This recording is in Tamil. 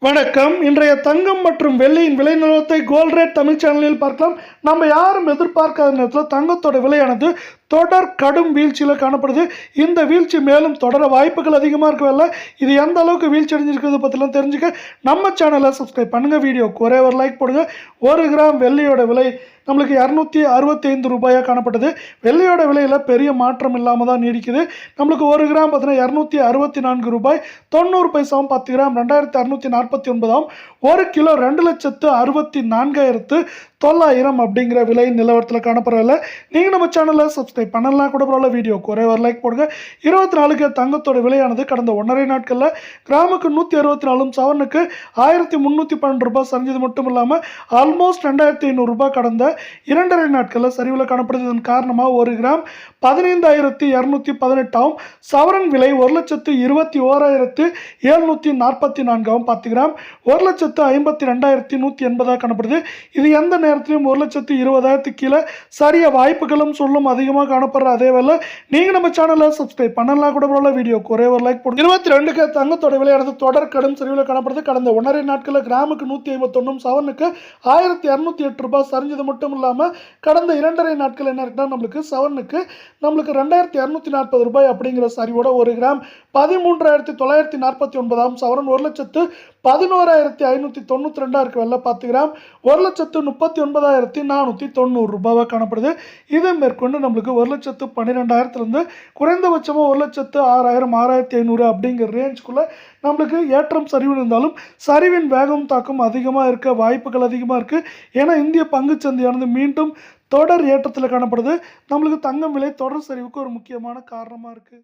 வணக்கம். இன்றைய தங்கம் மற்றும் வெள்ளியின் விலை நிலவரத்தை கோல்ட் ரேட் தமிழ் சேனலில் பார்க்கலாம். நம்ம யாரும் எதிர்பார்க்காத நேரத்தில் தங்கத்தோட விலையானது தொடர் கடும் வீழ்ச்சியில் காணப்படுது. இந்த வீழ்ச்சி மேலும் தொடர வாய்ப்புகள் அதிகமாக இருக்கவில்லை. இது எந்த அளவுக்கு வீழ்ச்சி அடைஞ்சிருக்கிறது பற்றிலாம் தெரிஞ்சுக்க நம்ம சேனலை சப்ஸ்கிரைப் பண்ணுங்கள். வீடியோக்கு ஒரே ஒரு லைக் போடுங்க. 1 கிராம் வெள்ளியோட விலை நம்மளுக்கு 265 ரூபாயாக காணப்பட்டது. வெள்ளியோட விலையில் பெரிய மாற்றம் இல்லாமல் தான் நீடிக்குது. நம்மளுக்கு 1 கிராம் பார்த்தீங்கன்னா 264 ரூபாய் 90 பைசாவும், 10 கிராம் 2649 1 கிலோ 2,64,900 அப்படிங்கிற விலை நிலவரத்தில் காணப்படவில்லை. நீங்கள் நம்ம சேனலில் சப்ஸ்கிரைப் பண்ணலாம் கூட பரவாயில்ல. வீடியோக்கு ஒரே ஒரு லைக் போடுங்க. 24 தங்கத்தோட விலையானது கடந்த 1.5 நாட்களில் கிராமுக்கு 164 சவரனுக்கு 1312 ரூபாய் சரிஞ்சது மட்டும் இல்லாமல் ஆல்மோஸ்ட் 2500 ரூபாய் கடந்த 2.5 நாட்களில் சரிவில் காணப்படுது. இதன் காரணமாக 1 கிராம் 15,218 சவரன் விலை 1,21,744 10 கிராம் 1,52,180 காணப்படுது. இது எந்த நேரத்திலும் 1,20,000 கீழே சரிய வாய்ப்புகளும் சொல்லும் அதிகமாக காணப்படுற அதே வேலை நீங்கள் நம்ம சேனலை சப்ஸ்கிரைப் பண்ணலாம் கூட பரவாயில்ல. வீடியோக்கு ஒரே ஒரு லைக் போடுங்க. 22 தங்கத்தோட விலையானது தொடர் கடும் சரிவில் காணப்படுது. கடந்த 1.5 நாட்களில் கிராமுக்கு 151 சவரனுக்கு 1,208 ரூபாய் சரிஞ்சது மட்டும் இல்லாமல் கடந்த 2.5 நாட்கள் என்ன இருக்குன்னா நம்மளுக்கு சவரனுக்கு நம்மளுக்கு 2,240 ரூபாய் அப்படிங்கிற சரிவோட 1 கிராம் 13,949 சவரன் 1,11,592 இருக்கு வெள்ள 10 கிராம் 1,39,490 ரூபாய் காணப்படுது. இதை மேற்கொண்டு நம்மளுக்கு 1,12,000 குறைந்தபட்சமாக 1,06,000 6,500 அப்படிங்கிற ரேஞ்சுக்குள்ள நம்மளுக்கு ஏற்றம் சரிவு இருந்தாலும் சரிவின் வேகம் தாக்கம் அதிகமாக இருக்க வாய்ப்புகள் அதிகமாக இருக்குது. ஏன்னா இந்திய பங்குச்சந்தையானது மீண்டும் தொடர் ஏற்றத்தில் காணப்படுது. நம்மளுக்கு தங்கம் விலை தொடர் சரிவுக்கு ஒரு முக்கியமான காரணமாக இருக்குது.